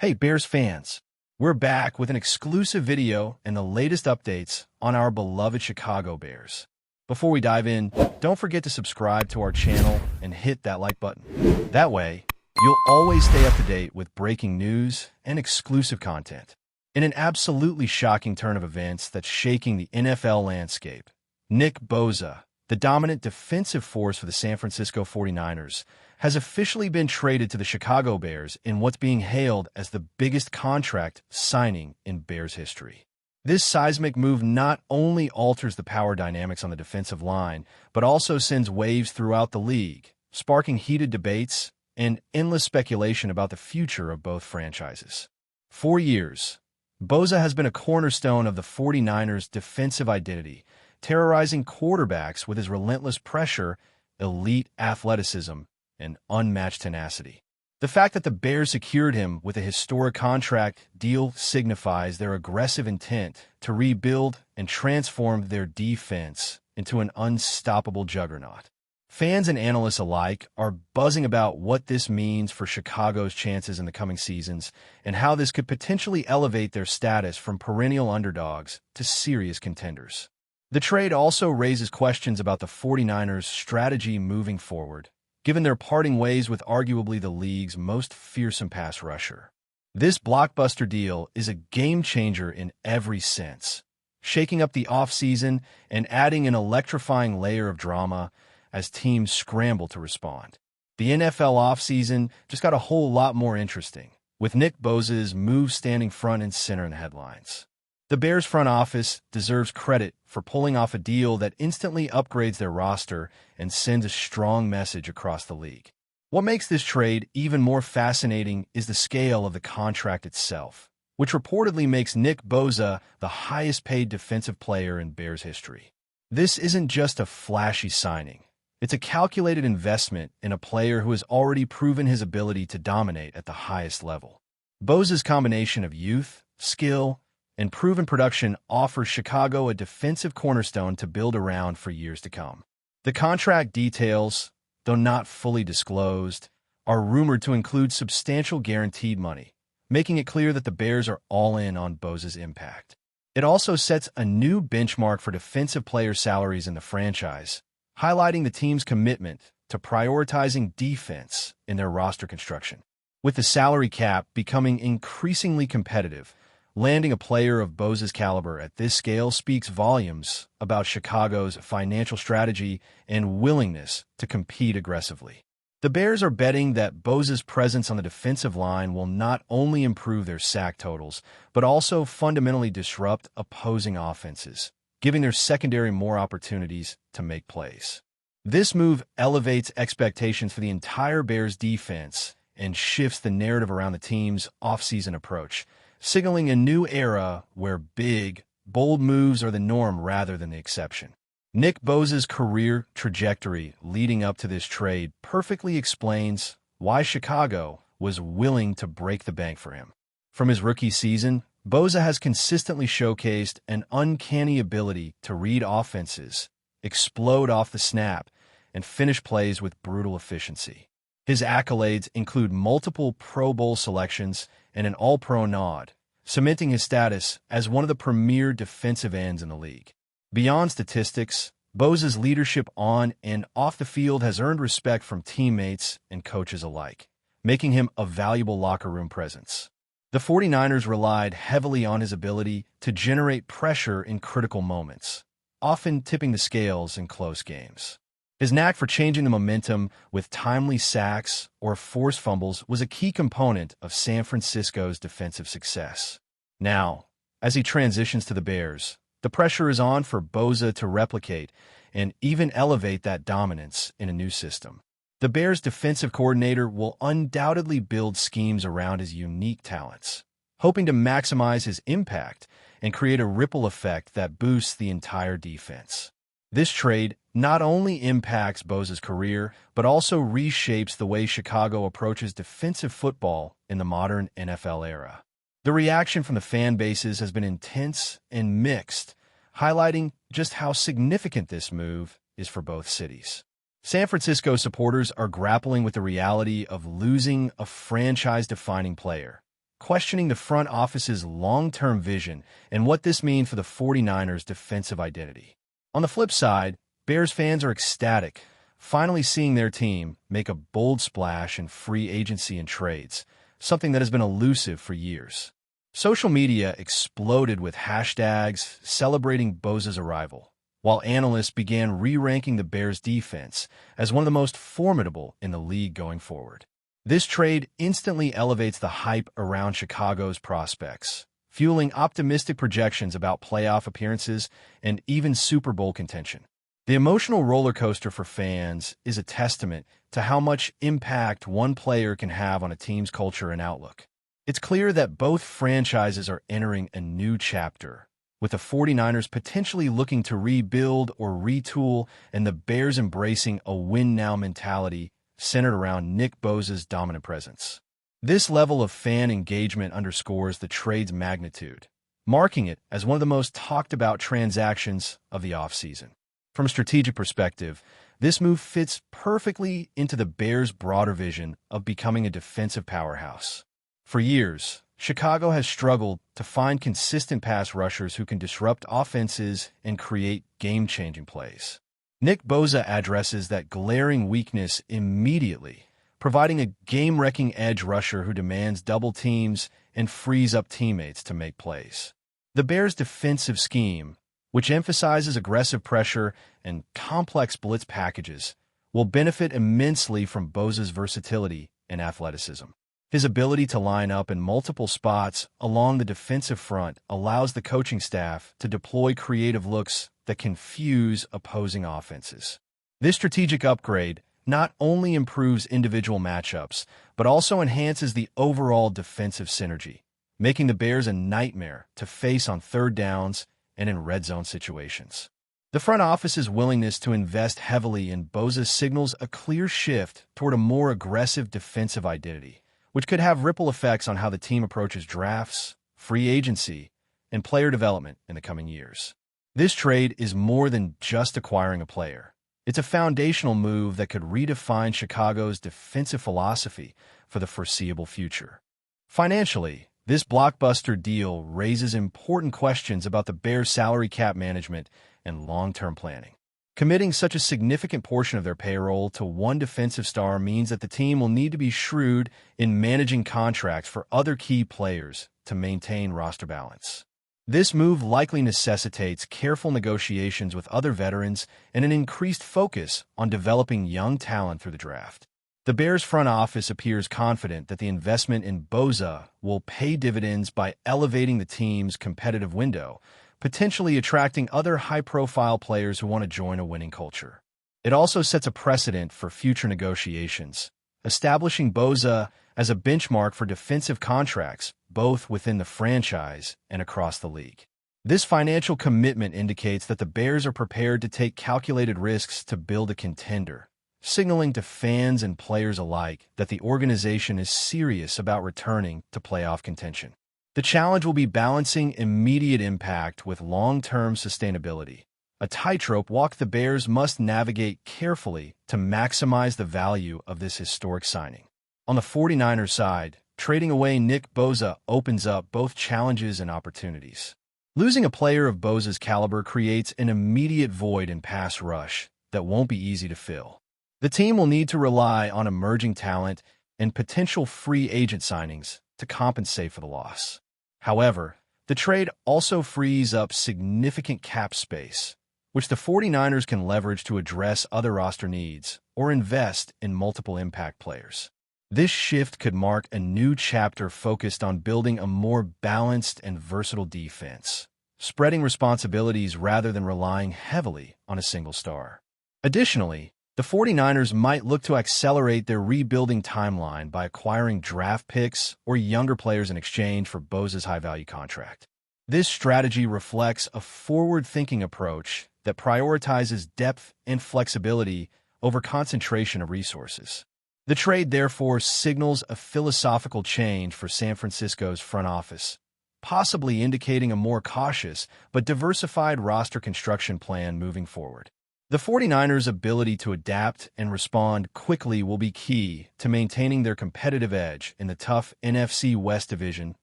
Hey, Bears fans! We're back with an exclusive video and the latest updates on our beloved Chicago Bears. Before we dive in, don't forget to subscribe to our channel and hit that like button. That way, you'll always stay up to date with breaking news and exclusive content. In an absolutely shocking turn of events that's shaking the NFL landscape, Nick Bosa, the dominant defensive force for the San Francisco 49ers, has officially been traded to the Chicago Bears in what's being hailed as the biggest contract signing in Bears history. This seismic move not only alters the power dynamics on the defensive line, but also sends waves throughout the league, sparking heated debates and endless speculation about the future of both franchises. For years, Bosa has been a cornerstone of the 49ers' defensive identity, terrorizing quarterbacks with his relentless pressure, elite athleticism, and unmatched tenacity. The fact that the Bears secured him with a historic contract deal signifies their aggressive intent to rebuild and transform their defense into an unstoppable juggernaut. Fans and analysts alike are buzzing about what this means for Chicago's chances in the coming seasons and how this could potentially elevate their status from perennial underdogs to serious contenders. The trade also raises questions about the 49ers' strategy moving forward, given their parting ways with arguably the league's most fearsome pass rusher. This blockbuster deal is a game-changer in every sense, shaking up the offseason and adding an electrifying layer of drama as teams scramble to respond. The NFL offseason just got a whole lot more interesting, with Nick Bosa's move standing front and center in the headlines. The Bears front office deserves credit for pulling off a deal that instantly upgrades their roster and sends a strong message across the league. What makes this trade even more fascinating is the scale of the contract itself, which reportedly makes Nick Bosa the highest-paid defensive player in Bears history. This isn't just a flashy signing. It's a calculated investment in a player who has already proven his ability to dominate at the highest level. Bosa's combination of youth, skill, and proven production offers Chicago a defensive cornerstone to build around for years to come. The contract details, though not fully disclosed, are rumored to include substantial guaranteed money, making it clear that the Bears are all in on Bosa's impact. It also sets a new benchmark for defensive player salaries in the franchise, highlighting the team's commitment to prioritizing defense in their roster construction. With the salary cap becoming increasingly competitive, landing a player of Bosa's caliber at this scale speaks volumes about Chicago's financial strategy and willingness to compete aggressively. The Bears are betting that Bosa's presence on the defensive line will not only improve their sack totals, but also fundamentally disrupt opposing offenses, giving their secondary more opportunities to make plays. This move elevates expectations for the entire Bears defense and shifts the narrative around the team's offseason approach, signaling a new era where big, bold moves are the norm rather than the exception. Nick Bosa's career trajectory leading up to this trade perfectly explains why Chicago was willing to break the bank for him. From his rookie season, Bosa has consistently showcased an uncanny ability to read offenses, explode off the snap, and finish plays with brutal efficiency. His accolades include multiple Pro Bowl selections and an All-Pro nod, cementing his status as one of the premier defensive ends in the league. Beyond statistics, Bosa's leadership on and off the field has earned respect from teammates and coaches alike, making him a valuable locker room presence. The 49ers relied heavily on his ability to generate pressure in critical moments, often tipping the scales in close games. His knack for changing the momentum with timely sacks or forced fumbles was a key component of San Francisco's defensive success. Now, as he transitions to the Bears, the pressure is on for Bosa to replicate and even elevate that dominance in a new system. The Bears' defensive coordinator will undoubtedly build schemes around his unique talents, hoping to maximize his impact and create a ripple effect that boosts the entire defense. This trade not only impacts Bosa's career, but also reshapes the way Chicago approaches defensive football in the modern NFL era. The reaction from the fan bases has been intense and mixed, highlighting just how significant this move is for both cities. San Francisco supporters are grappling with the reality of losing a franchise-defining player, questioning the front office's long-term vision and what this means for the 49ers' defensive identity. On the flip side, Bears fans are ecstatic, finally seeing their team make a bold splash in free agency and trades, something that has been elusive for years. Social media exploded with hashtags celebrating Bosa's arrival, while analysts began re-ranking the Bears' defense as one of the most formidable in the league going forward. This trade instantly elevates the hype around Chicago's prospects, fueling optimistic projections about playoff appearances and even Super Bowl contention. The emotional roller coaster for fans is a testament to how much impact one player can have on a team's culture and outlook. It's clear that both franchises are entering a new chapter, with the 49ers potentially looking to rebuild or retool and the Bears embracing a win-now mentality centered around Nick Bosa's dominant presence. This level of fan engagement underscores the trade's magnitude, marking it as one of the most talked-about transactions of the offseason. From a strategic perspective, this move fits perfectly into the Bears' broader vision of becoming a defensive powerhouse. For years, Chicago has struggled to find consistent pass rushers who can disrupt offenses and create game-changing plays. Nick Bosa addresses that glaring weakness immediately, providing a game-wrecking edge rusher who demands double teams and frees up teammates to make plays. The Bears' defensive scheme, which emphasizes aggressive pressure and complex blitz packages, will benefit immensely from Bosa's versatility and athleticism. His ability to line up in multiple spots along the defensive front allows the coaching staff to deploy creative looks that confuse opposing offenses. This strategic upgrade not only improves individual matchups, but also enhances the overall defensive synergy, making the Bears a nightmare to face on third downs and in red zone situations. The front office's willingness to invest heavily in Bosa signals a clear shift toward a more aggressive defensive identity, which could have ripple effects on how the team approaches drafts, free agency, and player development in the coming years. This trade is more than just acquiring a player. It's a foundational move that could redefine Chicago's defensive philosophy for the foreseeable future. Financially, this blockbuster deal raises important questions about the Bears' salary cap management and long-term planning. Committing such a significant portion of their payroll to one defensive star means that the team will need to be shrewd in managing contracts for other key players to maintain roster balance. This move likely necessitates careful negotiations with other veterans and an increased focus on developing young talent through the draft. The Bears front office appears confident that the investment in Bosa will pay dividends by elevating the team's competitive window, potentially attracting other high-profile players who want to join a winning culture. It also sets a precedent for future negotiations, establishing Bosa as a benchmark for defensive contracts, both within the franchise and across the league. This financial commitment indicates that the Bears are prepared to take calculated risks to build a contender, signaling to fans and players alike that the organization is serious about returning to playoff contention. The challenge will be balancing immediate impact with long-term sustainability, a tightrope walk the Bears must navigate carefully to maximize the value of this historic signing. On the 49ers side, trading away Nick Bosa opens up both challenges and opportunities. Losing a player of Bosa's caliber creates an immediate void in pass rush that won't be easy to fill. The team will need to rely on emerging talent and potential free agent signings to compensate for the loss. However, the trade also frees up significant cap space, which the 49ers can leverage to address other roster needs or invest in multiple impact players. This shift could mark a new chapter focused on building a more balanced and versatile defense, spreading responsibilities rather than relying heavily on a single star. Additionally, the 49ers might look to accelerate their rebuilding timeline by acquiring draft picks or younger players in exchange for Bosa's high-value contract. This strategy reflects a forward-thinking approach that prioritizes depth and flexibility over concentration of resources. The trade, therefore, signals a philosophical change for San Francisco's front office, possibly indicating a more cautious but diversified roster construction plan moving forward. The 49ers' ability to adapt and respond quickly will be key to maintaining their competitive edge in the tough NFC West division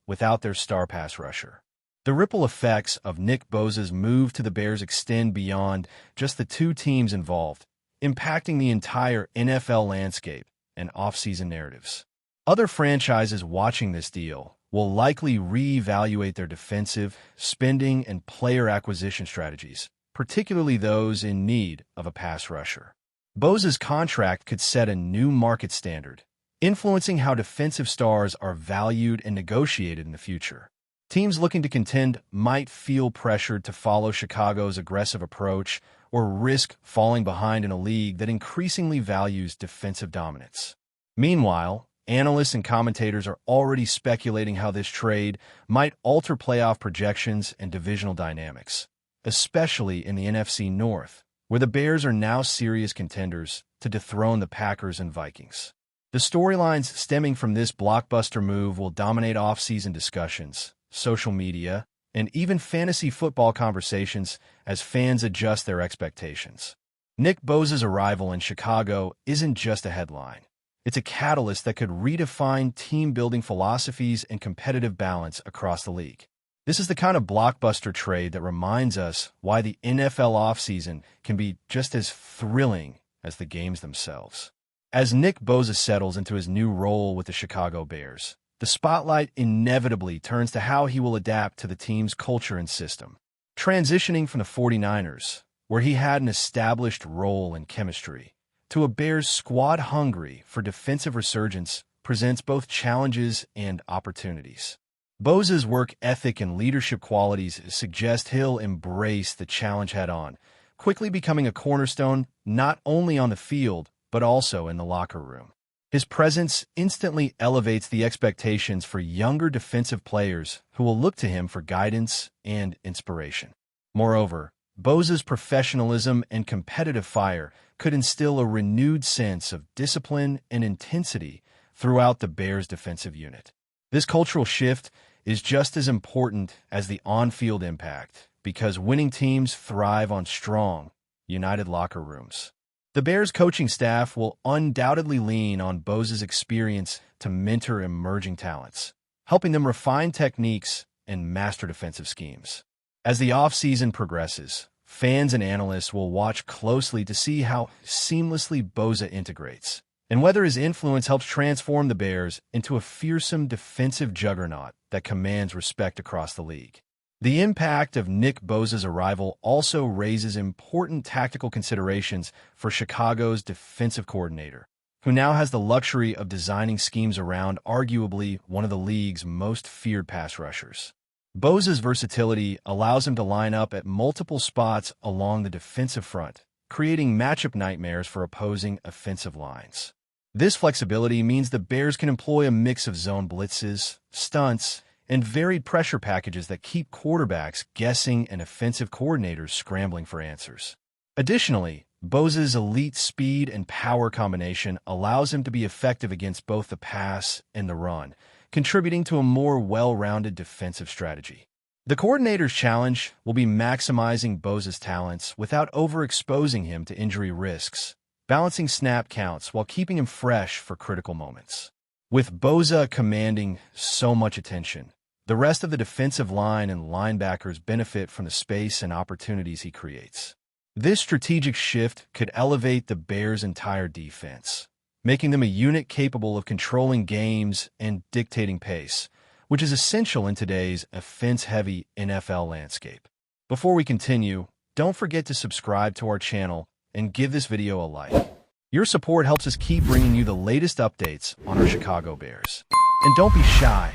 without their star pass rusher. The ripple effects of Nick Bosa's move to the Bears extend beyond just the two teams involved, impacting the entire NFL landscape and offseason narratives. Other franchises watching this deal will likely reevaluate their defensive, spending, and player acquisition strategies, particularly those in need of a pass rusher. Bosa's contract could set a new market standard, influencing how defensive stars are valued and negotiated in the future. Teams looking to contend might feel pressured to follow Chicago's aggressive approach or risk falling behind in a league that increasingly values defensive dominance. Meanwhile, analysts and commentators are already speculating how this trade might alter playoff projections and divisional dynamics, especially in the NFC North, where the Bears are now serious contenders to dethrone the Packers and Vikings. The storylines stemming from this blockbuster move will dominate off-season discussions, social media, and even fantasy football conversations as fans adjust their expectations. Nick Bosa's arrival in Chicago isn't just a headline. It's a catalyst that could redefine team-building philosophies and competitive balance across the league. This is the kind of blockbuster trade that reminds us why the NFL offseason can be just as thrilling as the games themselves. As Nick Bosa settles into his new role with the Chicago Bears, the spotlight inevitably turns to how he will adapt to the team's culture and system. Transitioning from the 49ers, where he had an established role and chemistry, to a Bears squad hungry for defensive resurgence presents both challenges and opportunities. Bosa's work ethic and leadership qualities suggest he'll embrace the challenge head-on, quickly becoming a cornerstone not only on the field, but also in the locker room. His presence instantly elevates the expectations for younger defensive players who will look to him for guidance and inspiration. Moreover, Bosa's professionalism and competitive fire could instill a renewed sense of discipline and intensity throughout the Bears' defensive unit. This cultural shift is just as important as the on-field impact, because winning teams thrive on strong, united locker rooms. The Bears' coaching staff will undoubtedly lean on Bosa's experience to mentor emerging talents, helping them refine techniques and master defensive schemes. As the offseason progresses, fans and analysts will watch closely to see how seamlessly Bosa integrates, and whether his influence helps transform the Bears into a fearsome defensive juggernaut that commands respect across the league. The impact of Nick Bosa's arrival also raises important tactical considerations for Chicago's defensive coordinator, who now has the luxury of designing schemes around arguably one of the league's most feared pass rushers. Bosa's versatility allows him to line up at multiple spots along the defensive front, creating matchup nightmares for opposing offensive lines. This flexibility means the Bears can employ a mix of zone blitzes, stunts, and varied pressure packages that keep quarterbacks guessing and offensive coordinators scrambling for answers. Additionally, Bosa's elite speed and power combination allows him to be effective against both the pass and the run, contributing to a more well-rounded defensive strategy. The coordinator's challenge will be maximizing Bosa's talents without overexposing him to injury risks, balancing snap counts while keeping him fresh for critical moments. With Bosa commanding so much attention, the rest of the defensive line and linebackers benefit from the space and opportunities he creates. This strategic shift could elevate the Bears' entire defense, making them a unit capable of controlling games and dictating pace, which is essential in today's offense-heavy NFL landscape. Before we continue, don't forget to subscribe to our channel and give this video a like. Your support helps us keep bringing you the latest updates on our Chicago Bears. And don't be shy.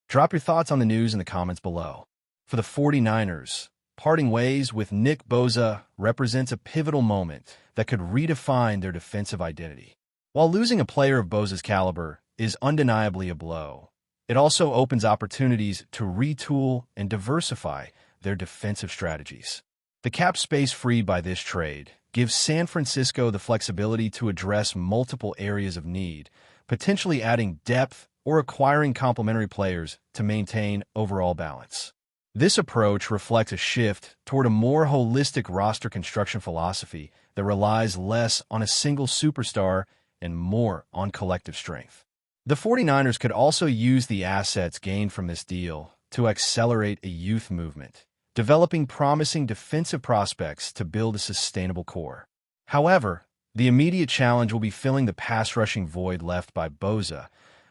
Drop your thoughts on the news in the comments below. For the 49ers, parting ways with Nick Bosa represents a pivotal moment that could redefine their defensive identity. While losing a player of Bosa's caliber is undeniably a blow, it also opens opportunities to retool and diversify their defensive strategies. The cap space freed by this trade gives San Francisco the flexibility to address multiple areas of need, potentially adding depth or acquiring complementary players to maintain overall balance. This approach reflects a shift toward a more holistic roster construction philosophy that relies less on a single superstar and more on collective strength. The 49ers could also use the assets gained from this deal to accelerate a youth movement, developing promising defensive prospects to build a sustainable core. However, the immediate challenge will be filling the pass-rushing void left by Bosa,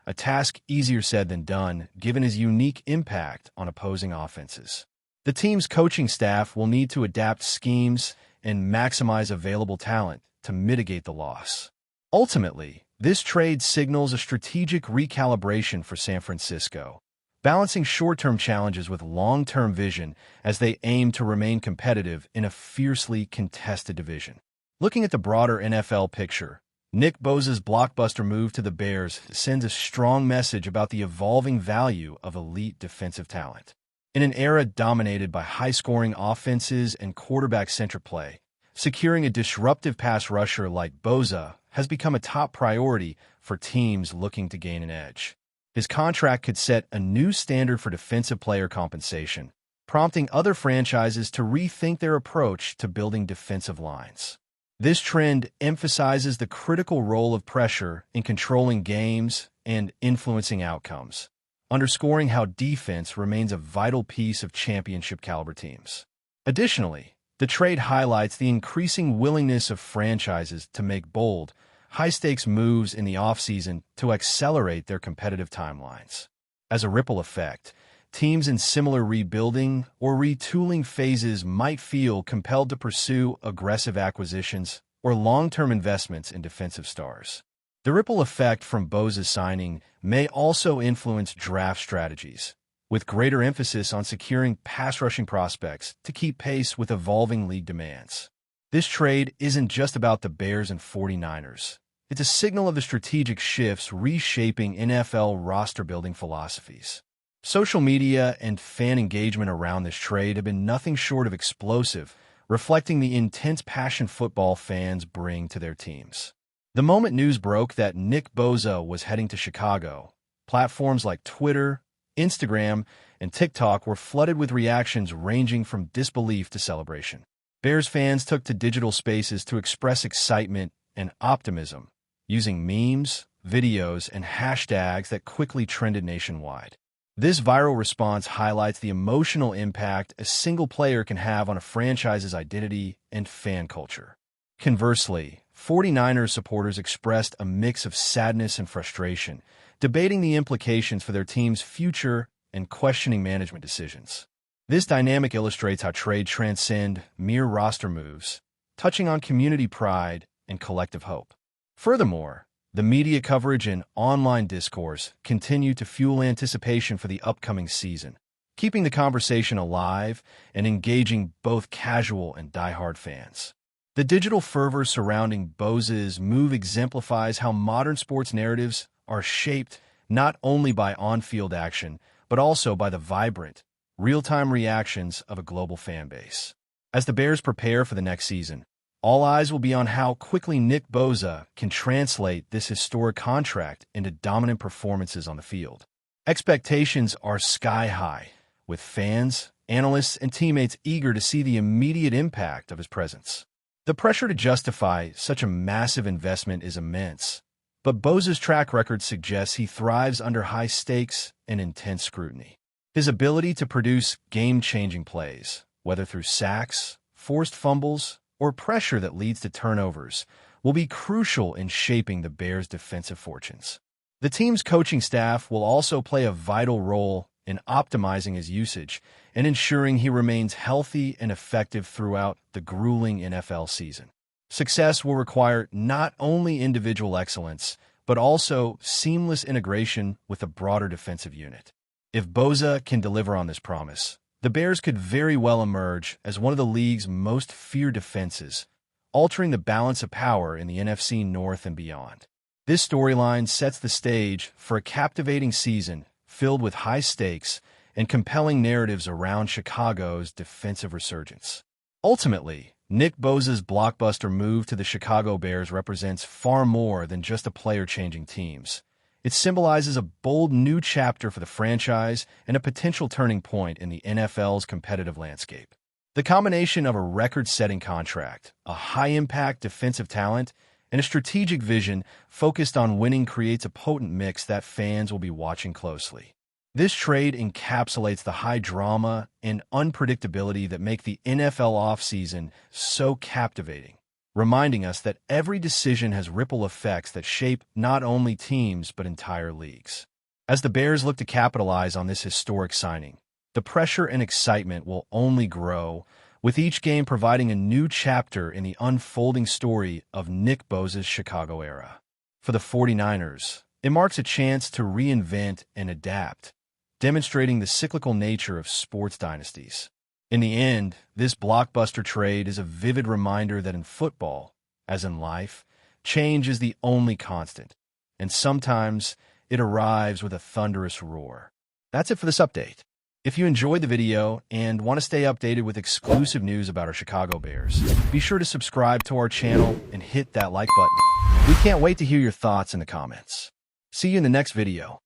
a task easier said than done given his unique impact on opposing offenses. The team's coaching staff will need to adapt schemes and maximize available talent to mitigate the loss. Ultimately, this trade signals a strategic recalibration for San Francisco, balancing short-term challenges with long-term vision as they aim to remain competitive in a fiercely contested division. Looking at the broader NFL picture, Nick Bosa's blockbuster move to the Bears sends a strong message about the evolving value of elite defensive talent. In an era dominated by high-scoring offenses and quarterback-centric play, securing a disruptive pass rusher like Bosa has become a top priority for teams looking to gain an edge. His contract could set a new standard for defensive player compensation, prompting other franchises to rethink their approach to building defensive lines. This trend emphasizes the critical role of pressure in controlling games and influencing outcomes, underscoring how defense remains a vital piece of championship-caliber teams. Additionally, the trade highlights the increasing willingness of franchises to make bold, high-stakes moves in the offseason to accelerate their competitive timelines. As a ripple effect, teams in similar rebuilding or retooling phases might feel compelled to pursue aggressive acquisitions or long-term investments in defensive stars. The ripple effect from Bosa's signing may also influence draft strategies, with greater emphasis on securing pass-rushing prospects to keep pace with evolving league demands. This trade isn't just about the Bears and 49ers. It's a signal of the strategic shifts reshaping NFL roster-building philosophies. Social media and fan engagement around this trade have been nothing short of explosive, reflecting the intense passion football fans bring to their teams. The moment news broke that Nick Bosa was heading to Chicago, platforms like Twitter, Instagram, and TikTok were flooded with reactions ranging from disbelief to celebration. Bears fans took to digital spaces to express excitement and optimism, using memes, videos, and hashtags that quickly trended nationwide. This viral response highlights the emotional impact a single player can have on a franchise's identity and fan culture. Conversely, 49ers supporters expressed a mix of sadness and frustration, debating the implications for their team's future and questioning management decisions. This dynamic illustrates how trades transcend mere roster moves, touching on community pride and collective hope. Furthermore, the media coverage and online discourse continue to fuel anticipation for the upcoming season, keeping the conversation alive and engaging both casual and diehard fans. The digital fervor surrounding Bosa's move exemplifies how modern sports narratives are shaped not only by on-field action, but also by the vibrant, real-time reactions of a global fan base. As the Bears prepare for the next season, all eyes will be on how quickly Nick Bosa can translate this historic contract into dominant performances on the field. Expectations are sky-high, with fans, analysts, and teammates eager to see the immediate impact of his presence. The pressure to justify such a massive investment is immense, but Bosa's track record suggests he thrives under high stakes and intense scrutiny. His ability to produce game-changing plays, whether through sacks, forced fumbles, or pressure that leads to turnovers, will be crucial in shaping the Bears' defensive fortunes. The team's coaching staff will also play a vital role in optimizing his usage and ensuring he remains healthy and effective throughout the grueling NFL season. Success will require not only individual excellence, but also seamless integration with a broader defensive unit. If Bosa can deliver on this promise, the Bears could very well emerge as one of the league's most feared defenses, altering the balance of power in the NFC North and beyond. This storyline sets the stage for a captivating season filled with high stakes and compelling narratives around Chicago's defensive resurgence. Ultimately, Nick Bosa's blockbuster move to the Chicago Bears represents far more than just a player changing teams. It symbolizes a bold new chapter for the franchise and a potential turning point in the NFL's competitive landscape. The combination of a record-setting contract, a high-impact defensive talent, and a strategic vision focused on winning creates a potent mix that fans will be watching closely. This trade encapsulates the high drama and unpredictability that make the NFL offseason so captivating, reminding us that every decision has ripple effects that shape not only teams but entire leagues. As the Bears look to capitalize on this historic signing, the pressure and excitement will only grow, with each game providing a new chapter in the unfolding story of Nick Bosa's Chicago era. For the 49ers, it marks a chance to reinvent and adapt, demonstrating the cyclical nature of sports dynasties. In the end, this blockbuster trade is a vivid reminder that in football, as in life, change is the only constant, and sometimes it arrives with a thunderous roar. That's it for this update. If you enjoyed the video and want to stay updated with exclusive news about our Chicago Bears, be sure to subscribe to our channel and hit that like button. We can't wait to hear your thoughts in the comments. See you in the next video.